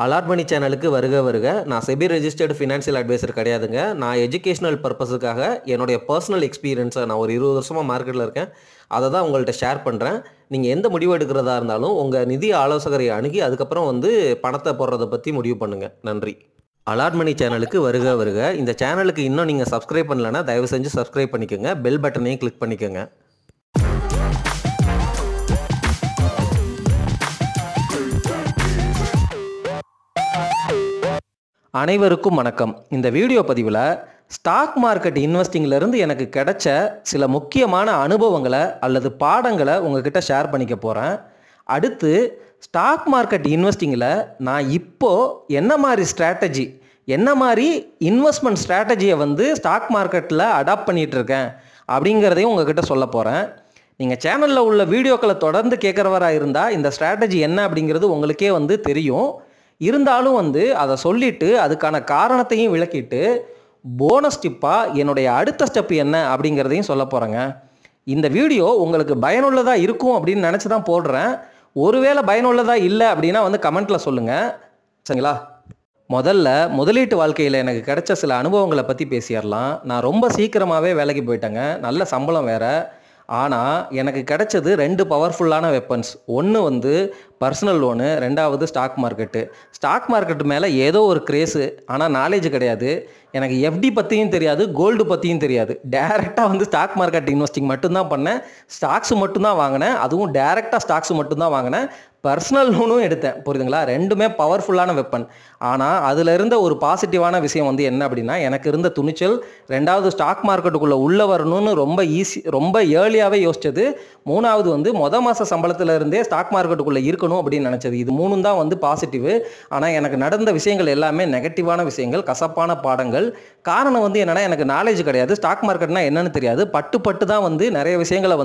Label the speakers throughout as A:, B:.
A: Allot மணி சேனலுக்கு வருக வருக. நான் செபி ரெஜிஸ்டர்டு ஃபினான்ஷியல் அட்வைசர் கிடையாதுங்க. நான் எஜுகேஷனல் பர்பஸுக்காக என்னுடைய பர்சனல் எக்ஸ்பீரியன்ஸை நான் ஒரு 20 வருஷமாக மார்க்கெட்டில் இருக்கேன். அதை தான் உங்கள்கிட்ட ஷேர் பண்ணுறேன். நீங்கள் எந்த முடிவு எடுக்கிறதா இருந்தாலும் உங்கள் நிதி ஆலோசகரை அணுகி அதுக்கப்புறம் பணத்தை போடுறதை பற்றி முடிவு பண்ணுங்கள். நன்றி. அலாட் மணி சேனலுக்கு வருக வருக. இந்த சேனலுக்கு இன்னும் நீங்கள் சப்ஸ்கிரைப் பண்ணலைன்னா தயவு செஞ்சு சப்ஸ்கிரைப் பண்ணிக்கோங்க. பெல் பட்டனையும் கிளிக் பண்ணிக்கோங்க. அனைவருக்கும் வணக்கம். இந்த வீடியோ பதிவில் ஸ்டாக் மார்க்கெட் இன்வெஸ்டிங்கிலிருந்து எனக்கு கிடைச்ச சில முக்கியமான அனுபவங்களை அல்லது பாடங்களை உங்ககிட்ட ஷேர் பண்ணிக்க போகிறேன். அடுத்து ஸ்டாக் மார்க்கெட் இன்வெஸ்டிங்கில் நான் இப்போது என்ன மாதிரி ஸ்ட்ராட்டஜி, என்ன மாதிரி இன்வெஸ்ட்மெண்ட் ஸ்ட்ராட்டஜியை ஸ்டாக் மார்க்கெட்டில் அடாப்ட் பண்ணிகிட்ருக்கேன் அப்படிங்கிறதையும் உங்ககிட்ட சொல்ல போகிறேன். நீங்கள் சேனலில் உள்ள வீடியோக்களை தொடர்ந்து கேட்குறவராக இருந்தால் இந்த ஸ்ட்ராட்டஜி என்ன அப்படிங்கிறது உங்களுக்கே தெரியும். இருந்தாலும் அதை சொல்லிவிட்டு அதுக்கான காரணத்தையும் விளக்கிட்டு போனஸ் டிப்பாக என்னுடைய அடுத்த ஸ்டெப் என்ன அப்படிங்கிறதையும் சொல்ல போகிறேங்க. இந்த வீடியோ உங்களுக்கு பயனுள்ளதாக இருக்கும் அப்படின்னு நினச்சி தான் போடுறேன். ஒருவேளை பயனுள்ளதாக இல்லை அப்படின்னா கமெண்ட்டில் சொல்லுங்கள், சரிங்களா? முதல்ல முதலீட்டு வாழ்க்கையில் எனக்கு கிடைச்ச சில அனுபவங்களை பற்றி பேசிடலாம். நான் ரொம்ப சீக்கிரமாகவே வேலைக்கு போயிட்டேங்க. நல்ல சம்பளம் வேறு. ஆனால் எனக்கு கிடைச்சது 2 பவர்ஃபுல்லான வெப்பன்ஸ். ஒன்று பர்சனல் லோனு, ரெண்டாவது ஸ்டாக் மார்க்கெட்டு. ஸ்டாக் மார்க்கெட்டு மேலே ஏதோ ஒரு கிரேஸு, ஆனால் நாலேஜ் கிடையாது. எனக்கு எஃப்டி பற்றியும் தெரியாது, கோல்டு பற்றியும் தெரியாது. டேரெக்டாக ஸ்டாக் மார்க்கெட் இன்வெஸ்டிங் மட்டும்தான் பண்ணேன். ஸ்டாக்ஸு மட்டும்தான் வாங்கினேன், அதுவும் டேரெக்டாக ஸ்டாக்ஸு மட்டும்தான் வாங்கினேன். பர்சனல் லோனும் எடுத்தேன், புரியுதுங்களா? ரெண்டுமே பவர்ஃபுல்லான வெப்பன். ஆனால் அதில் இருந்த ஒரு பாசிட்டிவான விஷயம் என்ன அப்படின்னா, எனக்கு இருந்த துணிச்சல். ரெண்டாவது ஸ்டாக் மார்க்கெட்டுக்குள்ளே உள்ளே வரணும்னு ரொம்ப ஏர்லியாகவே யோசிச்சது. மூணாவது மாத சம்பளத்தில் இருந்தே ஸ்டாக் மார்க்கெட்டுக்குள்ளே இருக்கணும் அப்படின்னு நினச்சது. இது மூணும் தான் பாசிட்டிவ். ஆனால் எனக்கு நடந்த விஷயங்கள் எல்லாமே நெகட்டிவான விஷயங்கள், கசப்பான பாடங்கள். காரணம் என்னென்னா, எனக்கு நாலேஜ் கிடையாது, ஸ்டாக் மார்க்கெட்னா என்னன்னு தெரியாது. பட்டு தான் நிறைய விஷயங்களை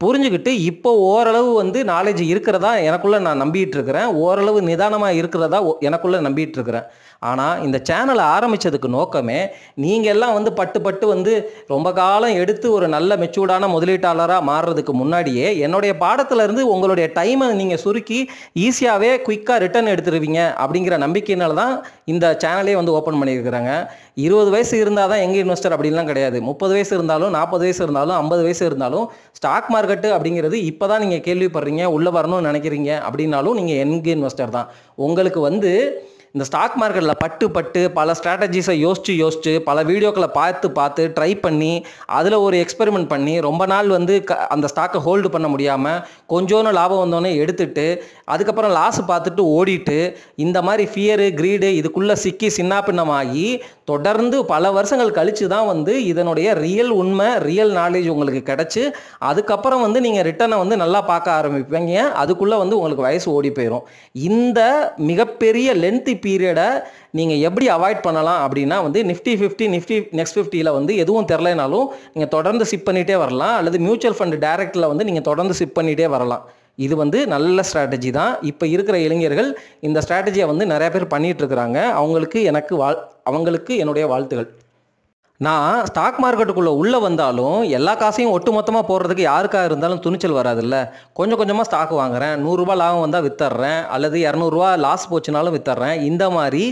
A: புரிஞ்சுக்கிட்டு இப்போ ஓரளவு நாலேஜ் இருக்கிறதா எனக்குள்ளே நான் நம்பிட்டு இருக்கிறேன். ஓரளவு நிதானமாக இருக்கிறதா எனக்குள்ளே நம்பிட்டு இருக்கிறேன். ஆனால் இந்த சேனலை ஆரம்பித்ததுக்கு நோக்கமே நீங்கள் எல்லாம் பட்டு ரொம்ப காலம் எடுத்து ஒரு நல்ல மெச்சூர்டான முதலீட்டாளராக மாறுறதுக்கு முன்னாடியே என்னுடைய பாடத்திலேருந்து உங்களுடைய டைமை நீங்கள் சுருக்கி ஈஸியாகவே குயிக்காக ரிட்டர்ன் எடுத்துருவீங்க அப்படிங்கிற நம்பிக்கையினால தான் இந்த சேனலே ஓப்பன் பண்ணியிருக்கிறாங்க. 20 வயசு இருந்தால் தான் எங்கே இன்வெஸ்டர் அப்படின்லாம் கிடையாது. 30 வயசு இருந்தாலும், 40 வயசு இருந்தாலும், 50 வயசு இருந்தாலும் ஸ்டாக் மார்க்கெட்டு அப்படிங்கிறது இப்போ தான் நீங்கள் கேள்விப்படுறீங்க, உள்ளே வரணும்னு நினைக்கிறீங்க அப்படின்னாலும் நீங்கள் எங்கே இன்வெஸ்டர் தான். உங்களுக்கு இந்த ஸ்டாக் மார்க்கெட்டில் பட்டு பல ஸ்ட்ராட்டஜிஸை யோசித்து பல வீடியோக்களை பார்த்து ட்ரை பண்ணி அதில் ஒரு எக்ஸ்பெரிமெண்ட் பண்ணி ரொம்ப நாள் அந்த ஸ்டாக்கை ஹோல்டு பண்ண முடியாமல் கொஞ்சோன்னு லாபம் வந்தோடனே எடுத்துட்டு அதுக்கப்புறம் லாஸ் பார்த்துட்டு ஓடிட்டு இந்த மாதிரி ஃபியரு, கிரீடு இதுக்குள்ளே சிக்கி சின்னாப்பின்னமாகி தொடர்ந்து பல வருஷங்கள் கழித்து தான் இதனுடைய ரியல் உண்மை, ரியல் நாலேஜ் உங்களுக்கு கிடச்சி அதுக்கப்புறம் நீங்கள் ரிட்டர்னை நல்லா பார்க்க ஆரம்பிப்பீங்க. அதுக்குள்ளே உங்களுக்கு வயசு ஓடி போயிடும். இந்த மிகப்பெரிய லென்த் பீரியடை நீங்கள் எப்படி அவாய்ட் பண்ணலாம் அப்படின்னா நிஃப்டி 50, நிஃப்டி நெக்ஸ்ட் 50ல் எதுவும் தெரிலனாலும் நீங்கள் தொடர்ந்து சிப் பண்ணிகிட்டே வரலாம். அல்லது மியூச்சுவல் ஃபண்ட் டைரக்டில் நீங்கள் தொடர்ந்து சிப் பண்ணிகிட்டே வரலாம். இது நல்ல ஸ்ட்ராட்டஜி தான். இப்போ இருக்கிற இளைஞர்கள் இந்த ஸ்ட்ராட்டஜியை நிறைய பேர் பண்ணிகிட்ருக்குறாங்க. அவங்களுக்கு என்னுடைய வாழ்த்துகள். நான் ஸ்டாக் மார்க்கெட்டுக்குள்ளே உள்ளே வந்தாலும் எல்லா காசையும் ஒட்டு மொத்தமாக போடுறதுக்கு யாருக்காக இருந்தாலும் துணிச்சல் வராதுல்ல. கொஞ்சம் கொஞ்சமாக ஸ்டாக் வாங்குறேன். 100 ரூபா லாபம் வந்தால் விற்றுறேன், அல்லது 200 ரூபா லாஸ் போச்சுனாலும் விற்றுறேன். இந்த மாதிரி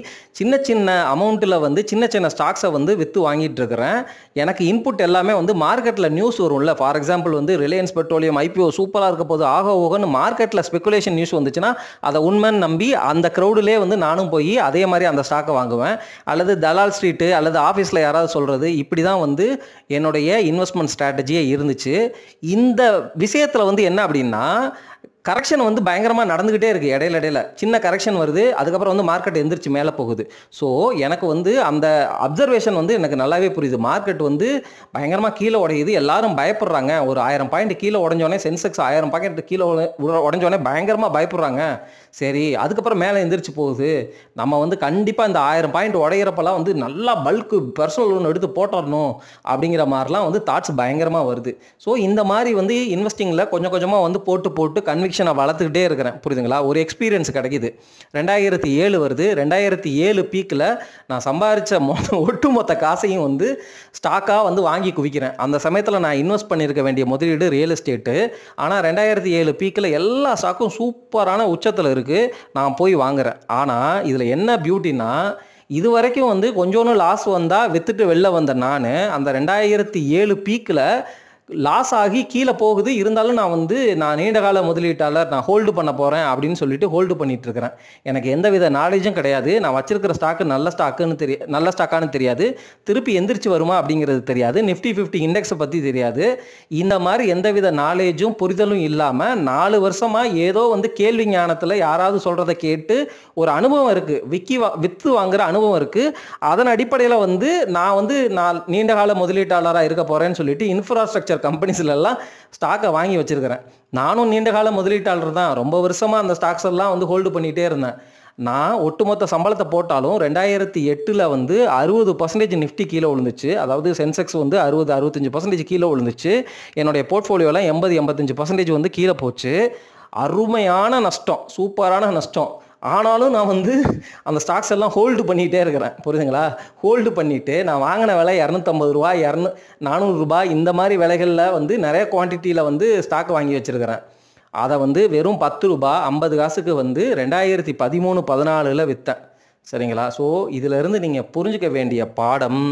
A: சின்ன சின்ன அமௌண்ட்டில் சின்ன சின்ன ஸ்டாக்ஸை விற்று வாங்கிட்டு இருக்கிறேன். எனக்கு இன்புட் எல்லாமே மார்க்கெட்டில் நியூஸ் வரும்ல. For example Reliance petroleum IPO சூப்பராக இருக்க போது ஆக ஓகன்னு மார்க்கெட்டில் ஸ்பெகுலேஷன் நியூஸ் வந்துச்சுன்னா அதை உண்மைன்னு நம்பி அந்த க்ரௌடிலே நானும் போய் அதே மாதிரி அந்த ஸ்டாக்கை வாங்குவேன். அல்லது தலால் ஸ்ட்ரீட்டு அல்லது ஆஃபீஸில் யாராவது சொல்கிறது, இப்படி தான் என்னுடைய இன்வெஸ்ட்மெண்ட் ஸ்ட்ராட்டஜியே இருந்துச்சு. இந்த விஷயத்தில் என்ன அப்படின்னா, கரெக்ஷன் பயங்கரமாக நடந்துக்கிட்டே இருக்குது. இடையில சின்ன கரெக்ஷன் வருது, அதுக்கப்புறம் மார்க்கெட் எந்திரிச்சு மேலே போகுது. ஸோ எனக்கு அந்த அப்சர்வேஷன் எனக்கு நல்லாவே புரியுது. மார்க்கெட் பயங்கரமாக கீழே உடையுது, எல்லாரும் பயப்படுறாங்க. ஒரு 1000 பாயிண்ட் கீழே உடஞ்சோடனே, சென்செக்ஸ் 1000 பாயிண்ட் கீழே உடஞ்சோடனே பயங்கரமாக பயப்படுறாங்க. சரி, அதுக்கப்புறம் மேலே எந்திரிச்சு போகுது. நம்ம கண்டிப்பாக இந்த 1000 பாயிண்ட் உடையிறப்பெல்லாம் நல்லா பல்க்கு பர்சனல் லோன் எடுத்து போட்டுறணும் அப்படிங்கிற மாதிரிலாம் தாட்ஸ் பயங்கரமாக வருது. ஸோ இந்த மாதிரி இன்வெஸ்டிங்கில் கொஞ்சம் கொஞ்சமாக போட்டு கன்விக்ஷன் கன்விக்ஷனை வளர்த்துக்கிட்டே இருக்கிறேன். புரியுதுங்களா? ஒரு எக்ஸ்பீரியன்ஸ் கிடைக்குது. 2007 வருது. 2007 பீக்கில் நான் சம்பாதிச்ச ஒட்டுமொத்த காசையும் வந்து ஸ்டாக்காக வந்து வாங்கி குவிக்கிறேன். அந்த சமயத்தில் நான் இன்வெஸ்ட் பண்ணியிருக்க வேண்டிய முதலீடு ரியல் எஸ்டேட்டு. ஆனால் 2007 பீக்கில் எல்லா ஸ்டாக்கும் சூப்பரான உச்சத்தில் இருக்குது. நான் போய் வாங்குறேன். ஆனால் இதில் என்ன பியூட்டின்னா, இது வரைக்கும் வந்து கொஞ்சோன்னு லாஸ் வந்தால் விற்றுட்டு வெளில வந்த நான் அந்த 2007 பீக்கில் லாஸ் ஆகி கீழே போகுது. இருந்தாலும் நான் நீண்டகால முதலீட்டாளர், நான் ஹோல்டு பண்ண போகிறேன் அப்படின்னு சொல்லிட்டு ஹோல்டு பண்ணிட்டு இருக்கிறேன். எனக்கு எந்தவித நாலேஜும் கிடையாது. நான் வச்சிருக்கிற ஸ்டாக்கு நல்ல ஸ்டாக்கானு தெரியாது. திருப்பி எந்திரிச்சு வருமா அப்படிங்கிறது தெரியாது. நிஃப்டி 50 இண்டெக்ஸை பற்றி தெரியாது. இந்த மாதிரி எந்தவித நாலேஜும் புரிதலும் இல்லாமல் 4 வருஷமாக ஏதோ வந்து கேள்வி ஞானத்தில் யாராவது சொல்கிறத கேட்டு ஒரு அனுபவம் இருக்குது, விற்று வாங்குகிற அனுபவம் இருக்குது. அதன் அடிப்படையில் நான் நீண்டகால முதலீட்டாளராக இருக்க போகிறேன்னு சொல்லிட்டு இன்ஃப்ராஸ்ட்ரக்சர் கம்பெனிஸ்லாம் ஸ்டாக்கை வாங்கி வச்சிருக்கிறேன். நானும் நீண்டகால முதலீட்டாளர் தான். ரொம்ப வருஷமாக அந்த ஸ்டாக்ஸ் எல்லாம் வந்து ஹோல்டு பண்ணிகிட்டே இருந்தேன். நான் ஒட்டுமொத்த சம்பளத்தை போட்டாலும் 2008 வந்து 60% நிஃப்டி கீழே விழுந்துச்சு. அதாவது சென்செக்ஸ் வந்து 60-65% கீழே விழுந்துச்சு. என்னுடைய போர்ட்ஃபோலியோலாம் 80-85% வந்து கீழே போச்சு. அருமையான நஷ்டம், சூப்பரான நஷ்டம். ஆனாலும் நான் வந்து அந்த ஸ்டாக்ஸ் எல்லாம் ஹோல்டு பண்ணிகிட்டே இருக்கிறேன். புரியுதுங்களா? ஹோல்டு பண்ணிவிட்டு நான் வாங்கின விலை 250 ரூபா, 400 ரூபாய் இந்த மாதிரி விலைகளில் வந்து நிறைய குவான்டிட்டியில் வந்து ஸ்டாக் வாங்கி வச்சுருக்கிறேன். அதை வந்து வெறும் 10 ரூபா 50 காசுக்கு வந்து 2013-14 விற்றேன். சரிங்களா? ஸோ இதிலிருந்து நீங்கள் புரிஞ்சுக்க வேண்டிய பாடம்,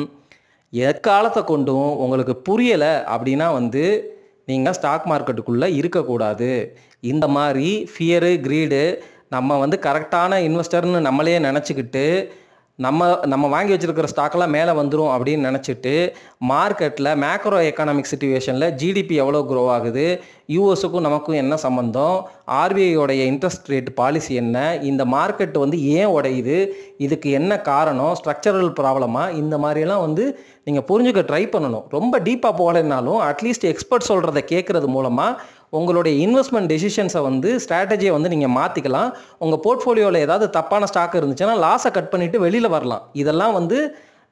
A: எக்காலத்தை கொண்டும் உங்களுக்கு புரியலை அப்படின்னா வந்து நீங்கள் ஸ்டாக் மார்க்கெட்டுக்குள்ளே இருக்கக்கூடாது. இந்த மாதிரி ஃபியரு, கிரீடு, நம்ம வந்து கரெக்டான இன்வெஸ்டர்னு நம்மளே நினச்சிக்கிட்டு நம்ம வாங்கி வச்சுருக்கிற ஸ்டாக்கெல்லாம் மேலே வந்துடும் அப்படின்னு நினச்சிட்டு மார்க்கெட்டில் மேக்ரோ எக்கனாமிக் சிச்சுவேஷனில் ஜிடிபி எவ்வளோ க்ரோ ஆகுது, யூஎஸுக்கும் நமக்கும் என்ன சம்மந்தம், ஆர்பிஐயோடைய இன்ட்ரெஸ்ட் ரேட் பாலிசி என்ன, இந்த மார்க்கெட் வந்து ஏன் உடையுது, இதுக்கு என்ன காரணம், ஸ்ட்ரக்சரல் ப்ராப்ளமாக, இந்த மாதிரியெல்லாம் வந்து நீங்கள் புரிஞ்சுக்க ட்ரை பண்ணணும். ரொம்ப டீப்பாக போகலைன்னாலும் அட்லீஸ்ட் எக்ஸ்பர்ட் சொல்கிறத கேட்குறது மூலமாக உங்களுடைய இன்வெஸ்ட்மெண்ட் டெசிஷன்ஸை வந்து ஸ்ட்ராட்டஜியை வந்து நீங்கள் மாற்றிக்கலாம். உங்கள் போர்ட்ஃபோலியோவில் ஏதாவது தப்பான ஸ்டாக் இருந்துச்சுன்னா லாஸை கட் பண்ணிவிட்டு வெளியில் வரலாம். இதெல்லாம் வந்து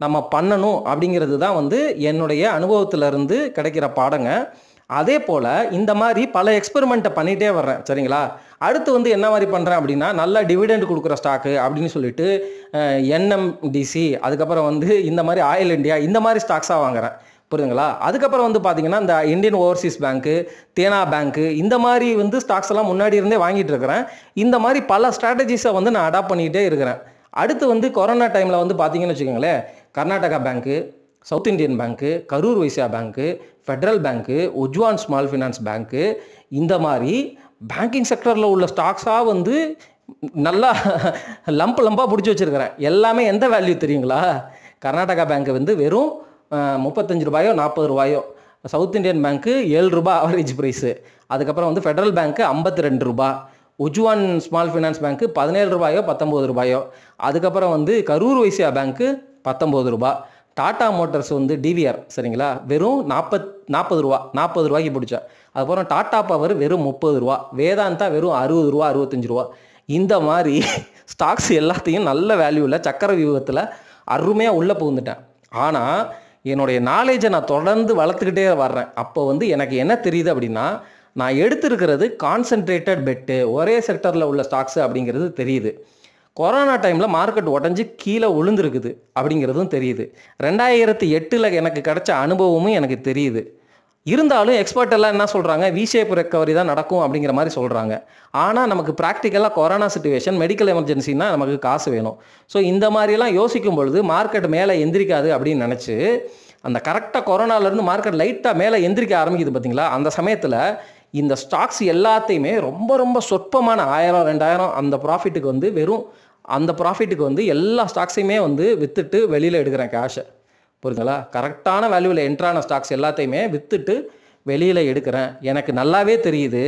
A: நம்ம பண்ணணும் அப்படிங்கிறது தான் வந்து என்னுடைய அனுபவத்திலேருந்து கிடைக்கிற பாடங்க. அதே போல் இந்த மாதிரி பல எக்ஸ்பெரிமெண்ட்டை பண்ணிகிட்டே வர்றேன். சரிங்களா? அடுத்து வந்து என்ன மாதிரி பண்ணுறேன் அப்படின்னா, நல்லா டிவிடெண்ட் கொடுக்குற ஸ்டாக்கு அப்படின்னு சொல்லிட்டு என்எம்டிசி, அதுக்கப்புறம் வந்து இந்த மாதிரி ஆயில் இண்டியா, இந்த மாதிரி ஸ்டாக்ஸாக வாங்குறேன். புரியுதுங்களா? அதுக்கப்புறம் வந்து பார்த்தீங்கன்னா இந்த இந்தியன் ஓவர்சீஸ் பேங்க்கு, தேனா பேங்க்கு, இந்த மாதிரி வந்து ஸ்டாக்ஸ் எல்லாம் முன்னாடி இருந்தே வாங்கிட்டு இருக்கிறேன். இந்த மாதிரி பல ஸ்ட்ராட்டஜிஸை வந்து நான் அடாப்ட் பண்ணிகிட்டே இருக்கிறேன். அடுத்து வந்து கொரோனா டைமில் வந்து பார்த்தீங்கன்னு வச்சுக்கோங்களேன், கர்நாடகா பேங்க்கு, சவுத் இந்தியன் பேங்க்கு, கரூர் வைஸ்யா பேங்க்கு, ஃபெடரல் பேங்க்கு, உஜ்வான் ஸ்மால் ஃபினான்ஸ் பேங்க்கு, இந்த மாதிரி பேங்கிங் செக்டரில் உள்ள ஸ்டாக்ஸாக வந்து நல்லா லம்பாக பிடிச்சி வச்சுருக்கிறேன். எல்லாமே எந்த வேல்யூ தெரியுங்களா? கர்நாடகா பேங்க்கு வந்து வெறும் 35 ரூபாயோ 40 ரூபாயோ, சவுத் இந்தியன் பேங்க்கு 7 ரூபா ஆவரேஜ் ப்ரைஸு, அதுக்கப்புறம் வந்து ஃபெடரல் பேங்க்கு 52 ரூபா, உஜ்வான் ஸ்மால் ஃபினான்ஸ் பேங்க்கு 17 ரூபாயோ 19 ரூபாயோ, அதுக்கப்புறம் வந்து கரூர் வைஸ்யா பேங்க்கு 19 ரூபா, டாடா மோட்டார்ஸ் வந்து டிவிஆர், சரிங்களா, வெறும் 40 ரூபா, 40 ரூபாய்க்கு பிடிச்சேன். அதுக்கப்புறம் டாடா பவர் வெறும் 30 ரூபா, வேதாந்தா வெறும் 60 ரூபா 65 ரூபா. இந்த மாதிரி ஸ்டாக்ஸ் எல்லாத்தையும் நல்ல வேல்யூவில் சக்கர வியூகத்தில் அருமையாக உள்ளே புகுந்துட்டேன். ஆனால் என்னுடைய நாலேஜை நான் தொடர்ந்து வளர்த்துக்கிட்டே வர்றேன். அப்போ வந்து எனக்கு என்ன தெரியுது அப்படின்னா, நான் எடுத்திருக்கிறது கான்சென்ட்ரேட்டட் பெட்டு, ஒரே செக்டரில் உள்ள ஸ்டாக்ஸு அப்படிங்கிறது தெரியுது. கொரோனா டைமில் மார்க்கெட் உடஞ்சி கீழே விழுந்துருக்குது அப்படிங்கிறதும் தெரியுது. 2008 எனக்கு கிடைச்ச அனுபவமும் எனக்கு தெரியுது. இருந்தாலும் எக்ஸ்பர்ட் எல்லாம் என்ன சொல்கிறாங்க, வி-ஷேப் ரெக்கவரி தான் நடக்கும் அப்படிங்கிற மாதிரி சொல்கிறாங்க. ஆனால் நமக்கு ப்ராக்டிக்கலாக கொரோனா சிச்சுவேஷன், மெடிக்கல் எமர்ஜென்சின்னா நமக்கு காசு வேணும். ஸோ இந்த மாதிரியெல்லாம் யோசிக்கும் பொழுது மார்க்கெட் மேலே எந்திரிக்காது அப்படின்னு நினச்சி அந்த கரெக்டாக கொரோனாலேருந்து மார்க்கெட் லைட்டாக மேலே எந்திரிக்க ஆரம்பிக்குது பார்த்தீங்களா, அந்த சமயத்தில் இந்த ஸ்டாக்ஸ் எல்லாத்தையுமே ரொம்ப ரொம்ப சொற்பமான 1000-2000 அந்த ப்ராஃபிட்டுக்கு வந்து அந்த ப்ராஃபிட்டுக்கு வந்து எல்லா ஸ்டாக்ஸையுமே வந்து விற்றுட்டு வெளியில் எடுக்கிறேன் கேஷை. புரியுதுங்களா? கரெக்டான வேல்யூவில் என்ட்ரான ஸ்டாக்ஸ் எல்லாத்தையுமே விற்றுட்டு வெளியில் எடுக்கிறேன். எனக்கு நல்லாவே தெரியுது,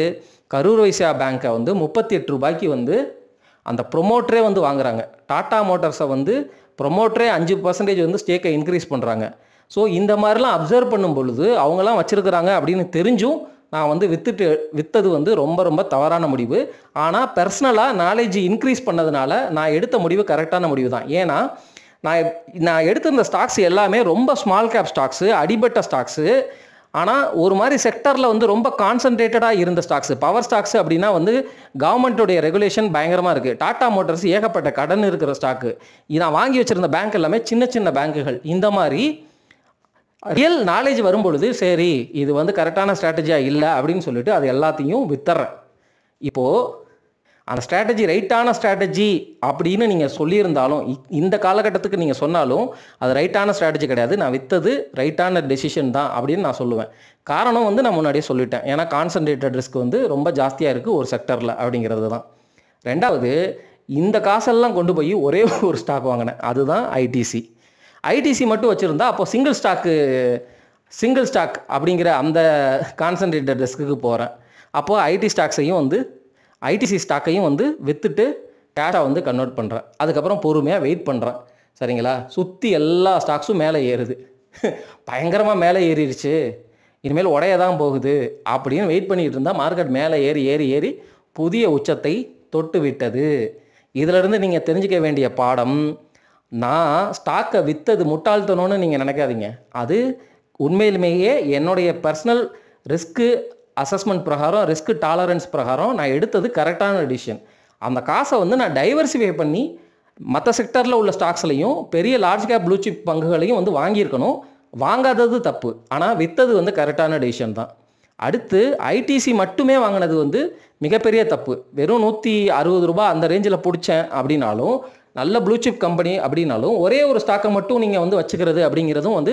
A: கரூர் வைஸ்யா பேங்க்கை வந்து 38 ரூபாய்க்கு வந்து அந்த ப்ரொமோட்டரே வந்து வாங்குறாங்க. டாடா மோட்டார்ஸை வந்து ப்ரொமோட்டரே 5% வந்து ஸ்டேக்கை இன்க்ரீஸ் பண்ணுறாங்க. ஸோ இந்த மாதிரிலாம் அப்சர்வ் பண்ணும் பொழுது அவங்களாம் வச்சுருக்கிறாங்க அப்படின்னு தெரிஞ்சும் நான் வந்து விற்றது வந்து ரொம்ப ரொம்ப தவறான முடிவு. ஆனால் பர்சனலாக நாலேஜ் இன்க்ரீஸ் பண்ணதுனால நான் எடுத்த முடிவு கரெக்டான முடிவு தான். ஏன்னா நான் எடுத்திருந்த ஸ்டாக்ஸ் எல்லாமே ரொம்ப ஸ்மால் கேப் ஸ்டாக்ஸு, அடிபட்ட ஸ்டாக்ஸு. ஆனால் ஒரு மாதிரி செக்டரில் வந்து ரொம்ப கான்சன்ட்ரேட்டடாக இருந்த ஸ்டாக்ஸ், பவர் ஸ்டாக்ஸ் அப்படின்னா வந்து கவர்மெண்ட்டுடைய ரெகுலேஷன் பயங்கரமாக இருக்குது. டாடா மோட்டார்ஸ் ஏகப்பட்ட கடன் இருக்கிற ஸ்டாக்கு. நான் வாங்கி வச்சுருந்த பேங்க் எல்லாமே சின்ன சின்ன பேங்குகள். இந்த மாதிரி ரியல் நாலேஜ் வரும்பொழுது சரி இது வந்து கரெக்டான ஸ்ட்ராட்டஜியாக இல்லை அப்படின்னு சொல்லிட்டு அது எல்லாத்தையும் வித்துறேன். இப்போது அந்த ஸ்ட்ராட்டஜி ரைட்டான ஸ்ட்ராட்டஜி அப்படின்னு நீங்கள் சொல்லியிருந்தாலும் இந்த காலகட்டத்துக்கு நீங்கள் சொன்னாலும் அது ரைட்டான ஸ்ட்ராட்டஜி கிடையாது. நான் விற்றது ரைட்டான டெசிஷன் தான் அப்படின்னு நான் சொல்லுவேன். காரணம் வந்து நான் முன்னாடியே சொல்லிட்டேன். ஏன்னா கான்சன்ட்ரேட்டட் ரிஸ்க் வந்து ரொம்ப ஜாஸ்தியாக இருக்குது ஒரு செக்டரில் அப்படிங்கிறது தான். ரெண்டாவது, இந்த காசெல்லாம் கொண்டு போய் ஒரே ஒரு ஸ்டாக் வாங்கினேன், அதுதான் ஐடிசி. ஐடிசி மட்டும் வச்சுருந்தா அப்போ சிங்கிள் ஸ்டாக் அப்படிங்கிற அந்த கான்சன்ட்ரேட்டட் ரிஸ்க்கு போகிறேன். அப்போது ஐடிசி ஸ்டாக்கையும் வந்து விற்றுட்டு கேஷாக வந்து கன்வெர்ட் பண்ணுறேன். அதுக்கப்புறம் பொறுமையாக வெயிட் பண்ணுறேன். சரிங்களா? சுற்றி எல்லா ஸ்டாக்ஸும் மேலே ஏறுது, பயங்கரமாக மேலே ஏறிடுச்சு, இனிமேல் உடைய தான் போகுது அப்படின்னு வெயிட் பண்ணிகிட்டு இருந்தால் மார்க்கெட் மேலே ஏறி ஏறி ஏறி புதிய உச்சத்தை தொட்டு விட்டது. இதிலிருந்து நீங்கள் தெரிஞ்சிக்க வேண்டிய பாடம், நான் ஸ்டாக்கை விற்றது முட்டாள்தனோன்னு நீங்கள் நினைக்காதீங்க. அது உண்மையிலுமேயே என்னுடைய பர்சனல் ரிஸ்க்கு அசஸ்மெண்ட் பிரகாரம், ரிஸ்க் டாலரன்ஸ் பிரகாரம் நான் எடுத்தது கரெக்டான டிசிஷன். அந்த காசை வந்து நான் டைவர்சிஃபை பண்ணி மற்ற செக்டரில் உள்ள ஸ்டாக்ஸ்லையும் பெரிய லார்ஜ் கேப் ப்ளூ சிப் பங்குகளையும் வந்து வாங்கியிருக்கணும். வாங்காதது தப்பு, ஆனால் விற்றது வந்து கரெக்டான டிசிஷன் தான். அடுத்து ஐடிசி மட்டுமே வாங்கினது வந்து மிகப்பெரிய தப்பு. வெறும் 160 ரூபாய் அந்த ரேஞ்சில் பிடிச்சேன் அப்படின்னாலும், நல்ல ப்ளூ சிப் கம்பெனி அப்படின்னாலும் ஒரே ஒரு ஸ்டாக்கை மட்டும் நீங்கள் வந்து வச்சுக்கிறது அப்படிங்கிறதும் வந்து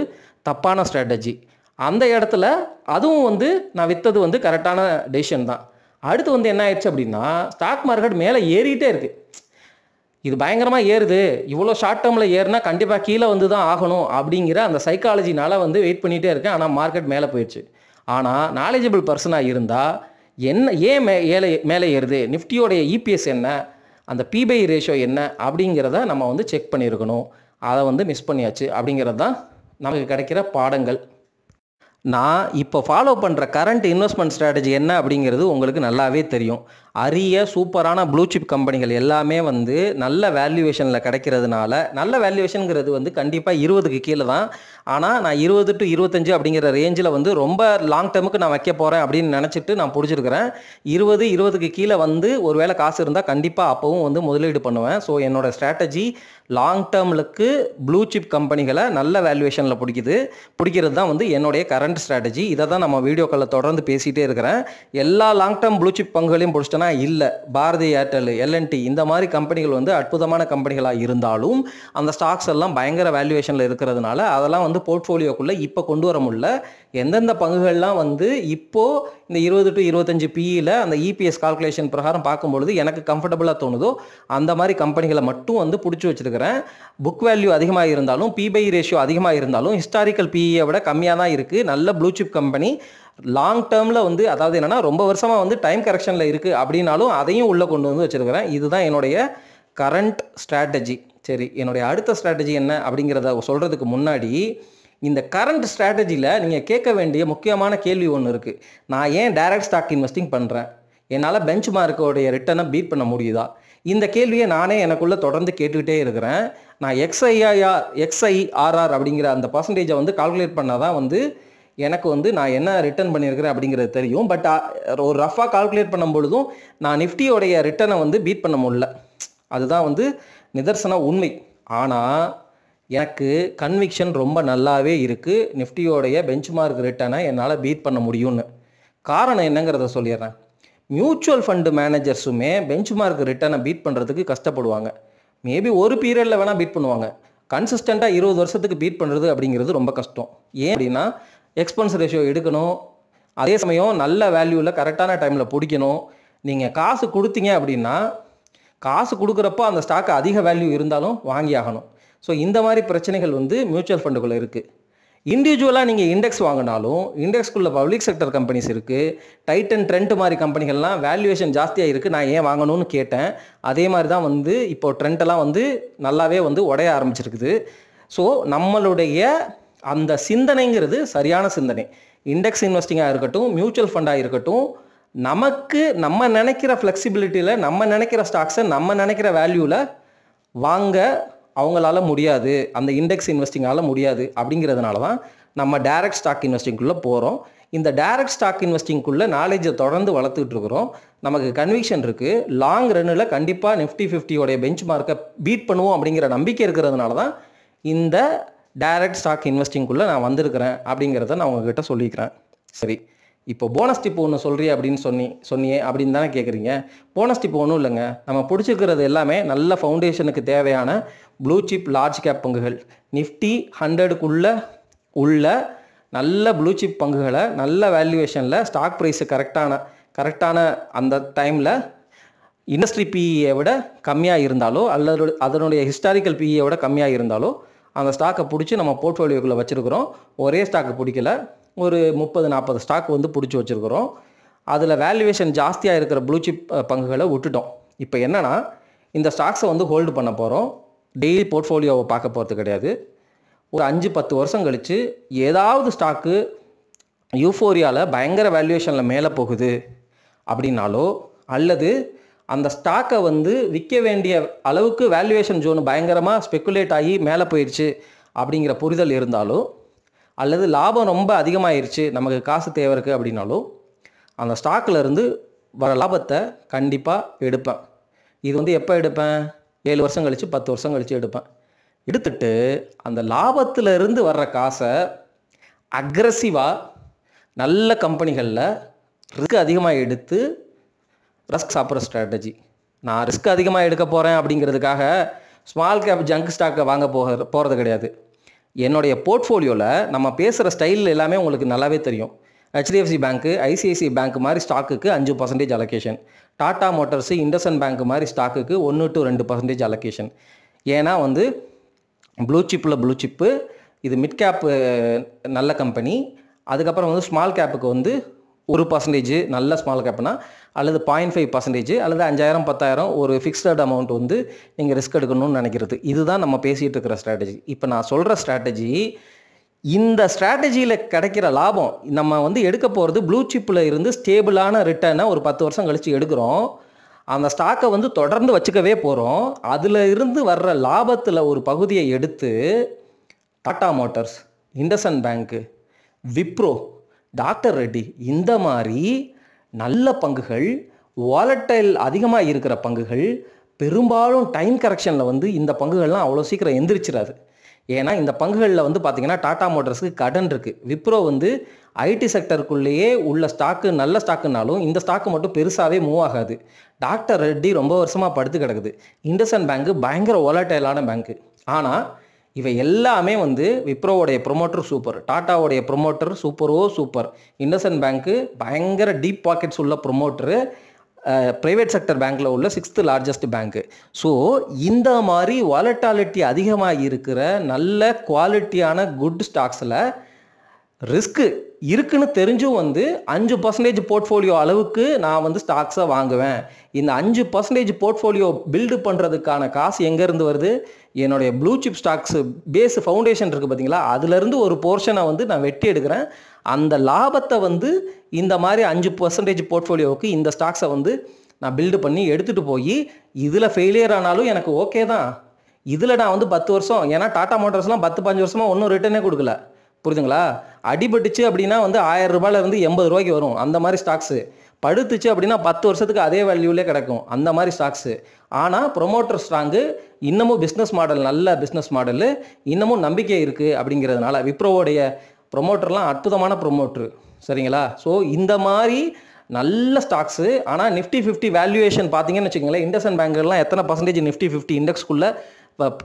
A: தப்பான ஸ்ட்ராட்டஜி. அந்த இடத்துல அதுவும் வந்து நான் விற்றது வந்து கரெக்டான டெசிஷன் தான். அடுத்து வந்து என்ன ஆயிடுச்சு அப்படின்னா, ஸ்டாக் மார்க்கெட் மேலே ஏறிட்டே இருக்குது. இது பயங்கரமாக ஏறுது, இவ்வளோ ஷார்ட் டேர்மில் ஏறுனா கண்டிப்பாக கீழே வந்து தான் ஆகணும் அப்படிங்கிற அந்த சைக்காலஜினால் வந்து வெயிட் பண்ணிகிட்டே இருக்கேன். ஆனால் மார்க்கெட் மேலே போயிடுச்சு. ஆனால் நாலேஜபிள் பர்சனாக இருந்தால் ஏன் மேலே ஏறுது, நிஃப்டியோடைய இபிஎஸ் என்ன, அந்த பிபை ரேஷியோ என்ன அப்படிங்கிறத நம்ம வந்து செக் பண்ணியிருக்கணும். அதை வந்து மிஸ் பண்ணியாச்சு அப்படிங்கிறது தான் நமக்கு கிடைக்கிற பாடங்கள். நான் இப்போ ஃபாலோ பண்ணுற கரண்ட் இன்வெஸ்ட்மெண்ட் ஸ்ட்ராட்டஜி என்ன அப்படிங்கிறது உங்களுக்கு நல்லாவே தெரியும். அரிய சூப்பரான ப்ளூ சிப் கம்பெனிகள் எல்லாமே வந்து நல்ல வேல்யூவேஷனில் கிடைக்கிறதுனால, நல்ல வேல்யூவேஷனுங்கிறது வந்து கண்டிப்பாக 20க்கு கீழே தான். ஆனால் நான் 20 to 25 அப்படிங்கிற ரேஞ்சில் வந்து ரொம்ப லாங் டேர்முக்கு நான் வைக்க போகிறேன் அப்படின்னு நினச்சிட்டு நான் பிடிச்சிருக்கிறேன். 20க்கு கீழே வந்து ஒரு வேளை காசு இருந்தால் கண்டிப்பாக அப்போவும் வந்து முதலீடு பண்ணுவேன். ஸோ என்னோடய ஸ்ட்ராட்டஜி லாங் டேர்முக்கு ப்ளூ சிப் கம்பெனிகளை நல்ல வேல்யூவேஷனில் பிடிக்கிறது தான் வந்து என்னுடைய கரண்ட் ஸ்ட்ராட்டஜி. இதை தான் நம்ம வீடியோக்களில் தொடர்ந்து பேசிகிட்டே இருக்கிறேன். எல்லா லாங் டேர்ம் ப்ளூ சிப் பங்குகளையும் பிடிச்சிட்டேன்னா இல்லை. பாரதி ஏர்டெல், எல்என்டி இந்த மாதிரி கம்பெனிகள் வந்து அற்புதமான கம்பெனிகளாக இருந்தாலும் அந்த ஸ்டாக்ஸ் எல்லாம் பயங்கர வேல்யூவேஷனில் இருக்கிறதுனால அதெல்லாம் வந்து போர்ட்ஃபோலியோக்குள்ளே இப்போ கொண்டு வர முடியல. எந்தெந்த பங்குகள்லாம் வந்து இப்போது இந்த 20 to 25 பிஇயில் அந்த இபிஎஸ் கால்குலேஷன் பிரகாரம் பார்க்கும்பொழுது எனக்கு கம்ஃபர்டபுளாக தோணுதோ அந்த மாதிரி கம்பெனிகளை மட்டும் வந்து பிடிச்சி வச்சுருக்கிறேன். புக் வேல்யூ அதிகமாக இருந்தாலும், பிபை ரேஷியோ அதிகமாக இருந்தாலும் ஹிஸ்டாரிக்கல் பிஇயை விட கம்மியாக தான் இருக்குது. நல்ல ப்ளூ சிப் கம்பெனி லாங் டேர்மில் வந்து, அதாவது என்னென்னா ரொம்ப வருஷமாக வந்து டைம் கரெக்ஷனில் இருக்குது அப்படின்னாலும் அதையும் உள்ளே கொண்டு வந்து வச்சுருக்கிறேன். இதுதான் என்னுடைய கரண்ட் ஸ்ட்ராட்டஜி. சரி, என்னுடைய அடுத்த ஸ்ட்ராட்டஜி என்ன அப்படிங்கிறத சொல்கிறதுக்கு முன்னாடி இந்த கரண்ட் ஸ்ட்ராட்டஜியில் நீங்கள் கேட்க வேண்டிய முக்கியமான கேள்வி ஒன்று இருக்குது. நான் ஏன் டைரக்ட் ஸ்டாக் இன்வெஸ்டிங் பண்ணுறேன், என்னால் பெஞ்ச் மார்க்கோடைய ரிட்டர்னை பீட் பண்ண முடியுதா? இந்த கேள்வியை நானே எனக்குள்ளே தொடர்ந்து கேட்டுக்கிட்டே இருக்கிறேன். நான் எக்ஸ்ஐஆர்ஆர் அப்படிங்கிற அந்த பர்சன்டேஜை வந்து கால்குலேட் பண்ணால் தான் வந்து எனக்கு வந்து நான் என்ன ரிட்டர்ன் பண்ணியிருக்கிறேன் அப்படிங்கிறது தெரியும். பட் ஒரு ரஃபாக கால்குலேட் பண்ணும் பொழுதும் நான் நிஃப்டியோடைய ரிட்டர்னை வந்து பீட் பண்ண முடியல. அதுதான் வந்து நிதர்சன உண்மை. ஆனால் எனக்கு கன்விக்ஷன் ரொம்ப நல்லாவே இருக்குது, நிஃப்டியோடைய பெஞ்ச் மார்க் ரிட்டர்னை என்னால் பீட் பண்ண முடியும்னு. காரணம் என்னங்கிறத சொல்லிடுறேன். மியூச்சுவல் ஃபண்டு மேனேஜர்ஸுமே பெஞ்ச் மார்க் ரிட்டர்னை பீட் பண்ணுறதுக்கு கஷ்டப்படுவாங்க. மேபி ஒரு பீரியடில் வேணால் பீட் பண்ணுவாங்க. கன்சிஸ்டண்ட்டாக 20 வருஷத்துக்கு பீட் பண்ணுறது அப்படிங்கிறது ரொம்ப கஷ்டம். ஏன் அப்படின்னா எக்ஸ்பென்ஸ் ரேஷியோ எடுக்கணும், அதே சமயம் நல்ல வேல்யூவில் கரெக்டான டைமில் பிடிக்கணும். நீங்கள் காசு கொடுத்தீங்க அப்படின்னா காசு கொடுக்குறப்போ அந்த ஸ்டாக்கு அதிக வேல்யூ இருந்தாலும் வாங்கி ஆகணும். ஸோ இந்த மாதிரி பிரச்சனைகள் வந்து மியூச்சுவல் ஃபண்டுக்குள்ளே இருக்குது. இண்டிவிஜுவலாக நீங்கள் இண்டெக்ஸ் வாங்கினாலும் இண்டெக்ஸ்குள்ளே பப்ளிக் செக்டர் கம்பெனிஸ் இருக்குது. டைட்டன், ட்ரெண்ட் மாதிரி கம்பெனிகள்லாம் வேல்யூவேஷன் ஜாஸ்தியாக இருக்குது, நான் ஏன் வாங்கணும்னு கேட்டேன். அதே மாதிரி தான் வந்து இப்போ ட்ரெண்டெல்லாம் வந்து நல்லாவே வந்து உடைய ஆரம்பிச்சிருக்குது. ஸோ நம்மளுடைய அந்த சிந்தனைங்கிறது சரியான சிந்தனை. இண்டெக்ஸ் இன்வெஸ்டிங்காக இருக்கட்டும், மியூச்சுவல் ஃபண்டாக இருக்கட்டும், நமக்கு நம்ம நினைக்கிற ஃப்ளெக்சிபிலிட்டியில் நம்ம நினைக்கிற ஸ்டாக்ஸை நம்ம நினைக்கிற வேல்யூவில் வாங்க அவங்களால முடியாது, அந்த இண்டெக்ஸ் இன்வெஸ்டிங்கால் முடியாது. அப்படிங்கிறதுனால தான் நம்ம டைரக்ட் ஸ்டாக் இன்வெஸ்டிங்குள்ளே போகிறோம். இந்த டைரக்ட் ஸ்டாக் இன்வெஸ்டிங்குள்ளே நாலேஜை தொடர்ந்து வளர்த்துக்கிட்டு இருக்கிறோம். நமக்கு கன்விக்ஷன் இருக்குது, லாங் ரன்னில் கண்டிப்பாக நிஃப்டி 50 பெஞ்ச் மார்க்கை பீட் பண்ணுவோம் அப்படிங்கிற நம்பிக்கை இருக்கிறதுனால தான் இந்த டைரக்ட் ஸ்டாக் இன்வெஸ்டிங்குள்ளே நான் வந்திருக்கிறேன் அப்படிங்கிறத நான் உங்ககிட்ட சொல்லிக்கிறேன். சரி, இப்போ போனஸ் டிப் ஒன்று சொல்கிறிய அப்படின்னு சொன்னியே அப்படின்னு தானே கேட்குறீங்க. போனஸ் டிப் ஒன்றும் இல்லைங்க. நம்ம பிடிச்சிருக்கிறது எல்லாமே நல்ல ஃபவுண்டேஷனுக்கு தேவையான ப்ளூ சிப் லார்ஜ் கேப் பங்குகள், நிஃப்டி 100க்குள்ளே உள்ள நல்ல ப்ளூ சிப் பங்குகளை நல்ல வேல்யூவேஷனில் ஸ்டாக் ப்ரைஸு கரெக்டான அந்த டைமில் இண்டஸ்ட்ரி பிஇயை விட கம்மியாக இருந்தாலோ அல்லது அதனுடைய ஹிஸ்டாரிக்கல் பிஇயை விட கம்மியாக இருந்தாலோ அந்த ஸ்டாக்கை பிடிச்சி நம்ம போர்ட்ஃபோலியோக்குள்ளே வச்சுருக்கிறோம். ஒரே ஸ்டாக்கு பிடிக்கல, ஒரு 30-40 ஸ்டாக் வந்து பிடிச்சி வச்சுருக்கிறோம். அதில் வேல்யூவேஷன் ஜாஸ்தியாக இருக்கிற ப்ளூ சிப் பங்குகளை விட்டுட்டோம். இப்போ என்னென்னா, இந்த ஸ்டாக்ஸை வந்து ஹோல்டு பண்ண போகிறோம். டெய்லி போர்ட்ஃபோலியோவை பார்க்க போகிறது கிடையாது. ஒரு 5-10 வருஷம் கழித்து ஏதாவது ஸ்டாக்கு யூஃபோரியாவில் பயங்கர வேல்யூவேஷனில் மேலே போகுது அப்படின்னாலோ அல்லது அந்த ஸ்டாக்கை வந்து விற்க வேண்டிய அளவுக்கு வேல்யூவேஷன் ஜோன் பயங்கரமாக ஸ்பெக்குலேட் ஆகி மேலே போயிடுச்சு அப்படிங்கிற புரிதல் இருந்தாலோ அல்லது லாபம் ரொம்ப அதிகமாகிருச்சு, நமக்கு காசு தேவை இருக்குது அப்படின்னாலோ அந்த ஸ்டாக்கில் இருந்து வர லாபத்தை கண்டிப்பாக எடுப்பேன். இது வந்து எப்போ எடுப்பேன்? 7 வருஷம் கழித்து 10 வருஷம் கழித்து எடுப்பேன். எடுத்துட்டு அந்த லாபத்தில் இருந்து வர்ற காசை அக்ரெசிவாக நல்ல கம்பெனிகளில் ரிஸ்க் அதிகமாக எடுத்து ரிஸ்க் சாப்பிட்ற ஸ்ட்ராட்டஜி. நான் ரிஸ்க் அதிகமாக எடுக்க போகிறேன் அப்படிங்கிறதுக்காக ஸ்மால் கேப் ஜங்க் ஸ்டாக்கை வாங்க போகிறது கிடையாது. என்னுடைய போர்ட்ஃபோலியோவில் நம்ம பேசுகிற ஸ்டைல் எல்லாமே உங்களுக்கு நல்லாவே தெரியும். ஹெச்டிஎஃப்சி பேங்க்கு, ஐசிஐசிஐ பேங்க் மாதிரி ஸ்டாக்குக்கு 5% allocation, Tata motors, IndusInd bank மாதிரி ஸ்டாக்குக்கு 1-2% அலோகேஷன். ஏன்னா வந்து ப்ளூ சிப்பு இது மிட் கேப்பு நல்ல கம்பெனி. அதுக்கப்புறம் வந்து ஸ்மால் கேப்புக்கு வந்து 1% நல்ல ஸ்மால் கேப்னா அல்லது 0.5% அல்லது 5,000-10,000 ஒரு ஃபிக்ஸ்டு அமௌண்ட் வந்து நீங்கள் ரிஸ்க் எடுக்கணும்னு நினைக்கிறது. இதுதான் நம்ம பேசிகிட்டு இருக்கிற ஸ்ட்ராட்டஜி. இப்போ நான் சொல்கிற ஸ்ட்ராட்டஜி, இந்த ஸ்ட்ராட்டஜியில் கிடைக்கிற லாபம் நம்ம வந்து எடுக்க போகிறது ப்ளூ சிப்பில் இருந்து ஸ்டேபிளான ரிட்டர்னை ஒரு 10 வருஷம் கழித்து எடுக்கிறோம். அந்த ஸ்டாக்கை வந்து தொடர்ந்து வச்சுக்கவே போகிறோம். அதில் இருந்து வர்ற லாபத்தில் ஒரு பகுதியை எடுத்து டாடா மோட்டார்ஸ், இண்டஸ்இண்ட் பேங்க்கு, விப்ரோ, டாக்டர் ரெட்டி இந்த மாதிரி நல்ல பங்குகள், வாலட்டைல் அதிகமாக இருக்கிற பங்குகள், பெரும்பாலும் டைம் கரெக்ஷனில் வந்து இந்த பங்குகள்லாம் அவ்வளோ சீக்கிரம் எந்திரிச்சிடாது. ஏன்னா இந்த பங்குகளில் வந்து பார்த்திங்கன்னா டாடா மோட்டார்ஸுக்கு கடன் இருக்குது. விப்ரோ வந்து ஐடி செக்டருக்குள்ளேயே உள்ள ஸ்டாக்கு நல்ல ஸ்டாக்குனாலும் இந்த ஸ்டாக்கு மட்டும் பெருசாகவே மூவ் ஆகாது. டாக்டர் ரெட்டி ரொம்ப வருஷமாக படுத்து கிடக்குது. இண்டஸ்இண்ட் பேங்க்கு பயங்கர வாலட்டைலான பேங்க்கு. ஆனால் இவை எல்லாமே வந்து விப்ரோவோடைய ப்ரொமோட்டர் சூப்பர், டாட்டாவோடைய ப்ரொமோட்டர் சூப்பர், இண்டஸ்இண்ட் பேங்க்கு பயங்கர டீப் பாக்கெட்ஸ் உள்ள ப்ரொமோட்டரு, ப்ரைவேட் செக்டர் பேங்க்கில் உள்ள 6th லார்ஜஸ்ட் பேங்க்கு. ஸோ இந்த மாதிரி வாலட்டாலிட்டி அதிகமாக இருக்கிற நல்ல குவாலிட்டியான குட் ஸ்டாக்ஸில் ரிஸ்க்கு இருக்குன்னு தெரிஞ்சும் வந்து 5% போர்ட்ஃபோலியோ அளவுக்கு நான் வந்து ஸ்டாக்ஸை வாங்குவேன். இந்த 5% போர்ட்ஃபோலியோ பில்டு பண்ணுறதுக்கான காசு எங்கேருந்து வருது? என்னுடைய blue chip stocks base foundation இருக்குது பார்த்தீங்களா, அதுலேருந்து ஒரு போர்ஷனை வந்து நான் வெட்டி எடுக்கிறேன். அந்த லாபத்தை வந்து இந்த மாதிரி 5% போர்ட்ஃபோலியோவுக்கு இந்த ஸ்டாக்ஸை வந்து நான் பில்டு பண்ணி எடுத்துகிட்டு போய் இதில் ஃபெயிலியர் ஆனாலும் எனக்கு ஓகே தான். இதில் நான் வந்து 10 வருஷம், ஏன்னா டாடா மோட்டார்ஸ்லாம் 10-15 வருஷமாக ஒன்றும் ரிட்டர்னே கொடுக்கல, புரியுதுங்களா? அடிபட்டுச்சு அப்படின்னா வந்து 1000 ரூபாயிலேருந்து 80 ரூபாய்க்கு வரும் அந்த மாதிரி ஸ்டாக்ஸு. படுத்துச்சு அப்படின்னா 10 வருஷத்துக்கு அதே வேல்யூலே கிடைக்கும் அந்த மாதிரி ஸ்டாக்ஸு. ஆனால் ப்ரொமோட்டர் ஸ்ட்ராங்கு, இன்னமும் பிஸ்னஸ் மாடல் நல்ல பிஸ்னஸ் மாடலு, இன்னமும் நம்பிக்கை இருக்குது அப்படிங்கிறதுனால விப்ரோவோடைய ப்ரொமோட்டர்லாம் அற்புதமான ப்ரொமோட்ரு, சரிங்களா? ஸோ இந்த மாதிரி நல்ல ஸ்டாக்ஸு. ஆனால் நிஃப்டி 50 வேல்யூவேஷன் பார்த்தீங்கன்னு வச்சுக்கோங்களேன், இண்டஸ்இண்ட் பேங்க்லாம் எத்தனை பர்சன்டேஜ் நிஃப்டி 50 இண்டெக்ஸ்க்குள்ளே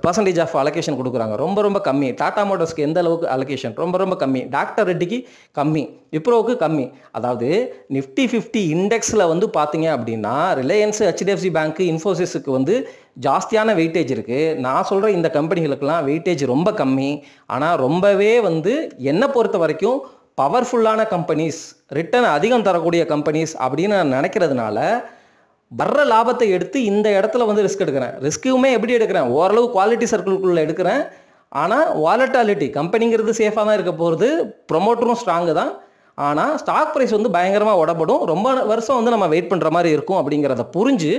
A: பர்சன்டேஜ் ஆஃப் அலோகேஷன் கொடுக்குறாங்க? ரொம்ப கம்மி. டாடா மோட்டார்ஸ்க்கு எந்த அளவுக்கு அலோகேஷன்? ரொம்ப கம்மி. டாக்டர் ரெட்டிக்கு கம்மி, விப்ரோவுக்கு கம்மி. அதாவது நிஃப்டி 50 இண்டெக்ஸில் வந்து பார்த்தீங்க அப்படின்னா ரிலையன்ஸ், ஹெச்டிஎஃப்சி பேங்க்கு, இன்ஃபோசிஸுக்கு வந்து ஜாஸ்தியான வெயிட்டேஜ் இருக்குது. நான் சொல்கிற இந்த கம்பெனிகளுக்கெல்லாம் வெயிட்டேஜ் ரொம்ப கம்மி. ஆனால் ரொம்பவே வந்து என்னை பொறுத்த வரைக்கும் பவர்ஃபுல்லான கம்பெனிஸ், ரிட்டர்ன் அதிகம் தரக்கூடிய கம்பெனிஸ் அப்படின்னு நான் நினைக்கிறதுனால வர்ற லாபத்தை எடுத்து இந்த இடத்துல வந்து ரிஸ்க் எடுக்கிறேன். ரிஸ்க்குமே எப்படி எடுக்கிறேன்? ஓரளவு குவாலிட்டி சர்க்கிள்குள்ளே எடுக்கிறேன். ஆனால் வாலட்டாலிட்டி கம்பெனிங்கிறது சேஃபாக தான் இருக்க போகிறது, ப்ரொமோட்டரும் ஸ்ட்ராங்கு தான். ஆனால் ஸ்டாக் ப்ரைஸ் வந்து பயங்கரமாக உடப்படும், ரொம்ப வருஷம் வந்து நம்ம வெயிட் பண்ணுற மாதிரி இருக்கும். அப்படிங்கிறத புரிஞ்சு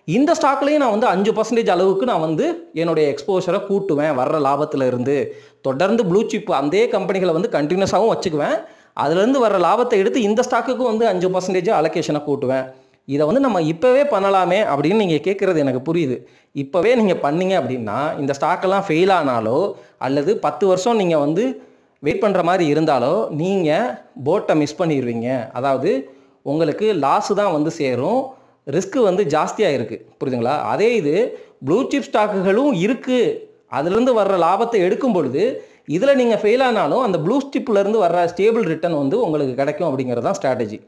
A: இந்த ஸ்டாக்லேயும் நான் வந்து 5% அளவுக்கு நான் வந்து என்னுடைய எக்ஸ்போஷரை கூட்டுவேன் வர்ற லாபத்தில் இருந்து. தொடர்ந்து ப்ளூ சிப் அதே கம்பெனிகளை வந்து கண்டினியூஸாகவும் வச்சுக்குவேன். அதுலேருந்து வர்ற லாபத்தை எடுத்து இந்த ஸ்டாக்குக்கும் வந்து 5% அலோகேஷனை கூட்டுவேன். இதை வந்து நம்ம இப்போவே பண்ணலாமே அப்படின்னு நீங்கள் கேட்குறது எனக்கு புரியுது. இப்போவே நீங்கள் பண்ணீங்க அப்படின்னா இந்த ஸ்டாக்கெல்லாம் ஃபெயில் ஆனாலோ அல்லது 10 வருஷம் நீங்கள் வந்து வெயிட் பண்ணுற மாதிரி இருந்தாலோ நீங்கள் போட்டை மிஸ் பண்ணிடுவீங்க. அதாவது உங்களுக்கு லாஸு தான் வந்து சேரும், ரிஸ்க்கு வந்து ஜாஸ்தியாக இருக்குது. புரியுதுங்களா? அதே இது ப்ளூ சிப் ஸ்டாக்குகளும் இருக்குது, அதுலேருந்து வர்ற லாபத்தை எடுக்கும் பொழுது இதில் நீங்கள் ஃபெயில் ஆனாலும் அந்த ப்ளூ சிப்லேருந்து வர்ற ஸ்டேபிள் ரிட்டர்ன் வந்து உங்களுக்கு கிடைக்கும் அப்படிங்கிறது தான் ஸ்ட்ராட்டஜி.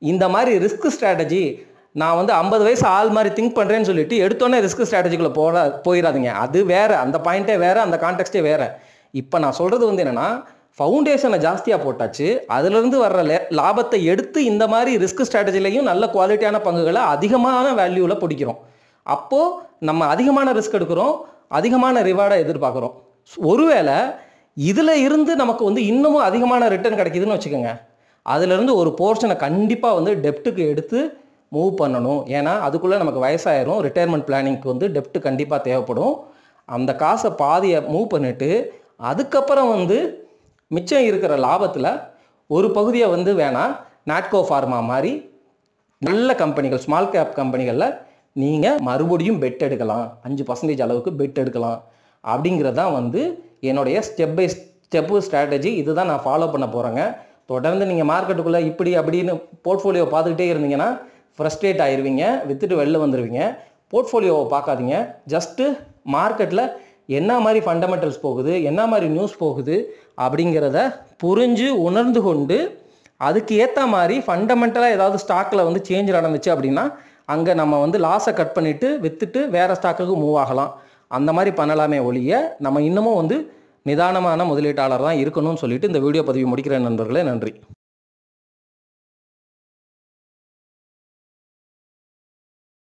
A: இந்த மாதிரி ரிஸ்க் ஸ்ட்ராட்டஜி நான் வந்து 50 வயசு ஆள் மாதிரி திங்க் பண்ணுறேன்னு சொல்லிட்டு எடுத்தோன்னே ரிஸ்க் ஸ்ட்ராட்டஜிக்குள்ளே போயிடாதீங்க. அது வேறு, அந்த பாயிண்ட்டே வேறு, அந்த கான்டெக்ஸ்டே வேறு. இப்போ நான் சொல்கிறது வந்து என்னென்னா, ஃபவுண்டேஷனை ஜாஸ்தியாக போட்டாச்சு, அதுலேருந்து வர்ற லாபத்தை எடுத்து இந்த மாதிரி ரிஸ்க் ஸ்ட்ராட்டஜிலையும் நல்ல குவாலிட்டியான பங்குகளை அதிகமான வேல்யூவில் பிடிக்கிறோம். அப்போது நம்ம அதிகமான ரிஸ்க் எடுக்கிறோம், அதிகமான ரிவார்டை எதிர்பார்க்குறோம். ஒருவேளை இதில் இருந்து நமக்கு வந்து இன்னமும் அதிகமான ரிட்டர்ன் கிடைக்குதுன்னு வச்சுக்கோங்க, அதிலிருந்து ஒரு போர்ஷனை கண்டிப்பாக வந்து டெப்ட்டுக்கு எடுத்து மூவ் பண்ணணும். ஏன்னா அதுக்குள்ளே நமக்கு வயசாயிரும், ரிட்டையர்மெண்ட் பிளானிங்க்கு வந்து டெப்ட்டு கண்டிப்பாக தேவைப்படும். அந்த காசை பாதியை மூவ் பண்ணிவிட்டு அதுக்கப்புறம் வந்து மிச்சம் இருக்கிற லாபத்தில் ஒரு பகுதியை வந்து வேணால் நாட்கோ ஃபார்மா மாதிரி நல்ல கம்பெனிகள், ஸ்மால் கேப் கம்பெனிகளில் நீங்கள் மறுபடியும் பெட் எடுக்கலாம், 5% அளவுக்கு பெட் எடுக்கலாம். அப்படிங்கிறதான் வந்து என்னுடைய ஸ்டெப் பை ஸ்டெப்பு ஸ்ட்ராட்டஜி. இதுதான் நான் ஃபாலோ பண்ண போகிறேங்க. தொடர்ந்து நீங்கள் மார்க்கெட்டுக்குள்ளே இப்படி அப்படின்னு போர்ட்ஃபோலியோ பார்த்துக்கிட்டே இருந்தீங்கன்னா ஃப்ரஸ்ட்ரேட் ஆயிடுவீங்க, விற்றுட்டு வெளில வந்துடுவீங்க. போர்ட்ஃபோலியோவை பார்க்காதீங்க, ஜஸ்ட்டு மார்க்கெட்டில் என்ன மாதிரி ஃபண்டமெண்டல்ஸ் போகுது, என்ன மாதிரி நியூஸ் போகுது அப்படிங்கிறத புரிஞ்சு உணர்ந்து கொண்டு அதுக்கு ஏற்ற மாதிரி ஃபண்டமெண்டலாக ஏதாவது ஸ்டாக்கில் வந்து சேஞ்ச் நடந்துச்சு அப்படின்னா அங்கே நம்ம வந்து லாஸை கட் பண்ணிவிட்டு விற்றுட்டு வேறு ஸ்டாக்குக்கு மூவ் ஆகலாம். அந்த மாதிரி பண்ணலாமே ஒழிய நம்ம இன்னமும் வந்து நிதானமான முதலீட்டாளர் தான் இருக்கணும்னு சொல்லிட்டு இந்த வீடியோ பதிவு முடிக்கிறேன் நண்பர்களே. நன்றி.